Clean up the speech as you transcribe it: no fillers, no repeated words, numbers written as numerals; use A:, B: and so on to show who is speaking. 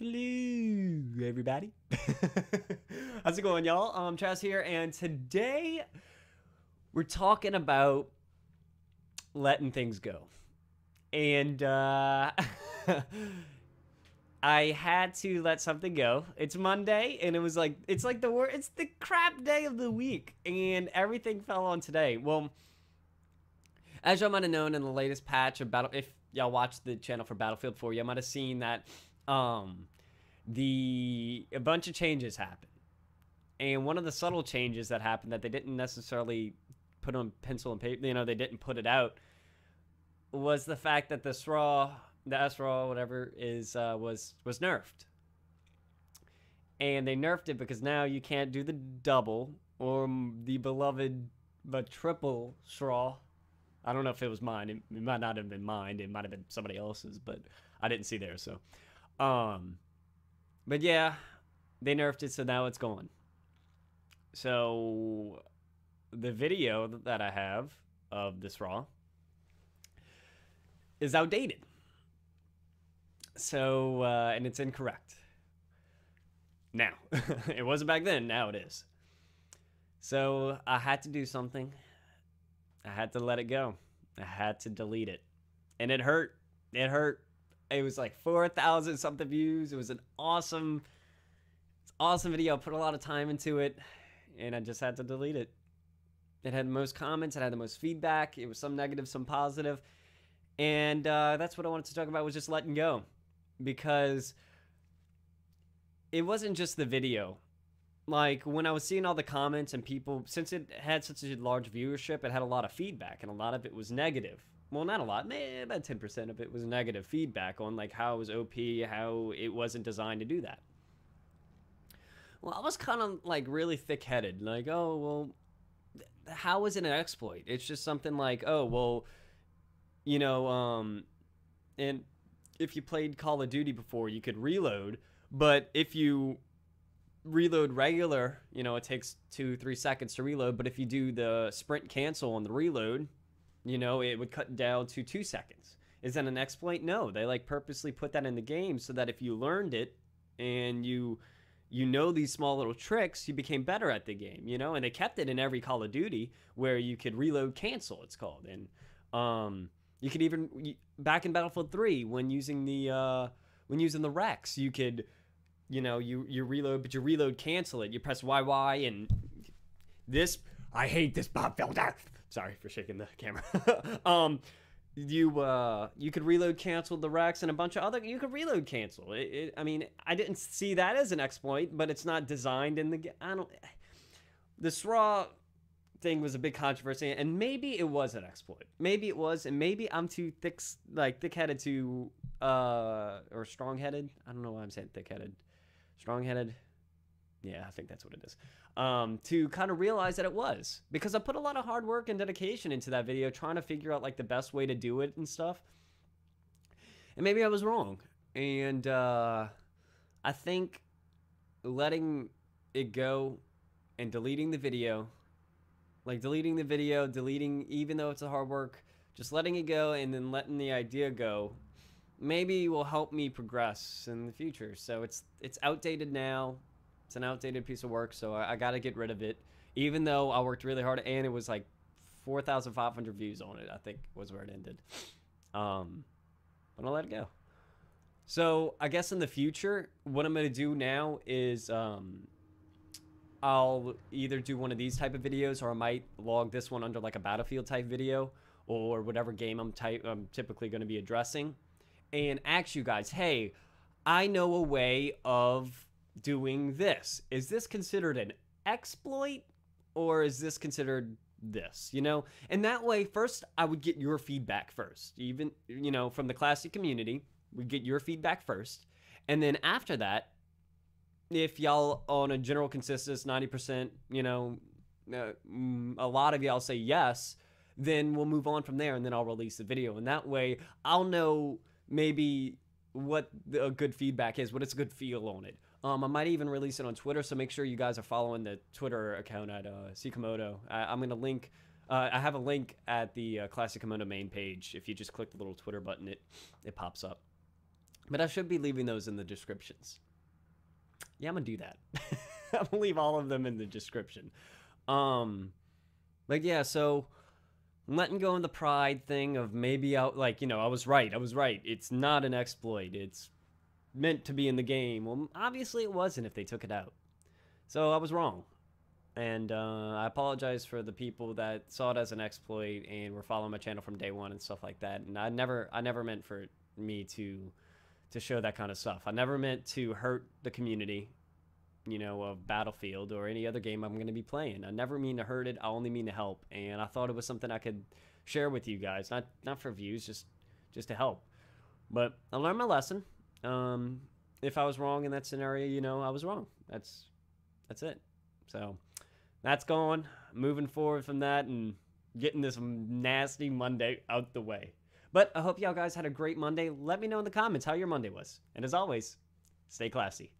A: Hello, everybody. How's it going, y'all? Chaz here, and today we're talking about letting things go. And I had to let something go. It's Monday, and it's like it's the crap day of the week, and everything fell on today. Well, as y'all might have known in the latest patch of if y'all watched the channel for Battlefield 4, y'all might have seen that a bunch of changes happened. And one of the subtle changes that happened that they didn't necessarily put on pencil and paper, they didn't put it out, was the fact that the SRAW, whatever, was nerfed. And they nerfed it because now you can't do the double or the beloved but triple SRAW. I don't know if it was mine. It might not have been mine. It might have been somebody else's, but I didn't see there. So, but yeah, they nerfed it, so now it's gone. So the video that I have of this RAW is outdated. So, and it's incorrect. Now, it wasn't back then, now it is. So I had to do something. I had to let it go. I had to delete it. And it hurt. It hurt. It was like 4,000 something views. It was an awesome video. I put a lot of time into it, and I just had to delete it. It had the most comments. It had the most feedback. It was some negative, some positive. And that's what I wanted to talk about, was just letting go. Because it wasn't just the video. Like, when I was seeing all the comments and people, since it had such a large viewership, it had a lot of feedback, and a lot of it was negative. Well, not a lot, about 10% of it was negative feedback on, like, how it was OP, how it wasn't designed to do that. Well, I was kind of, like, really thick-headed. Like, oh, well, how is it an exploit? It's just something like, oh, well, and if you played Call of Duty before, you could reload, but if you reload regular, it takes 2-3 seconds to reload, but if you do the sprint cancel on the reload, it would cut down to 2 seconds. Is that an exploit? No, they purposely put that in the game so that if you learned it and you these small little tricks, you became better at the game, and they kept it in every Call of Duty where you could reload cancel, it's called. And you could even, back in Battlefield 3, when using the Rex, you could, you reload, but you reload cancel it. You press YY, and this, I hate this Bob Felder. Sorry for shaking the camera. You could reload cancel the Rex, and a bunch of other, you could reload cancel. I mean, I didn't see that as an exploit, but it's not designed in the, the SRAW thing was a big controversy, and maybe it was an exploit. Maybe it was, and maybe I'm too thick-headed to, or strong-headed. I don't know why I'm saying thick-headed. Strong-headed. Yeah, I think that's what it is. To kind of realize that it was, because I put a lot of hard work and dedication into that video, trying to figure out the best way to do it and stuff. And maybe I was wrong. And I think letting it go and deleting the video, deleting, even though it's a hard work, just letting it go and then letting the idea go, maybe will help me progress in the future. So it's outdated now. It's an outdated piece of work, so I got to get rid of it. Even though I worked really hard, and it was 4,500 views on it, I think was where it ended. But I'll let it go. So I guess in the future, what I'm going to do now is I'll either do one of these type of videos, or I might log this one under a Battlefield type video, or whatever game I'm typically going to be addressing, and ask you guys, hey, I know a way of doing this. Is this considered an exploit, or is this considered this? And that way, first, I would get your feedback first. Even, from the classic community, we get your feedback first. And then after that, if y'all on a general consensus, 90%, a lot of y'all say yes, then we'll move on from there, and then I'll release the video. And that way, I'll know maybe what a good feedback is, what it's a good feel on it. I might even release it on Twitter, so make sure you guys are following the Twitter account at Komodo. I'm going to link, I have a link at the Classic Komodo main page. If you just click the little Twitter button, it pops up. But I should be leaving those in the descriptions. Yeah, I'm gonna do that. I'm gonna leave all of them in the description. But yeah, so letting go of the pride thing of maybe I I was right. I was right. It's not an exploit. It's meant to be in the game. Well, obviously it wasn't if they took it out. So I was wrong. And I apologize for the people that saw it as an exploit and were following my channel from day one and stuff like that. And I never meant for me to show that kind of stuff. I never meant to hurt the community, of Battlefield or any other game I'm going to be playing. I never mean to hurt it. I only mean to help. And I thought it was something I could share with you guys, not for views, just to help. But I learned my lesson. If I was wrong in that scenario, I was wrong. That's it. So that's going, moving forward from that and getting this nasty Monday out the way. But I hope y'all guys had a great Monday. Let me know in the comments how your Monday was. And as always, stay classy.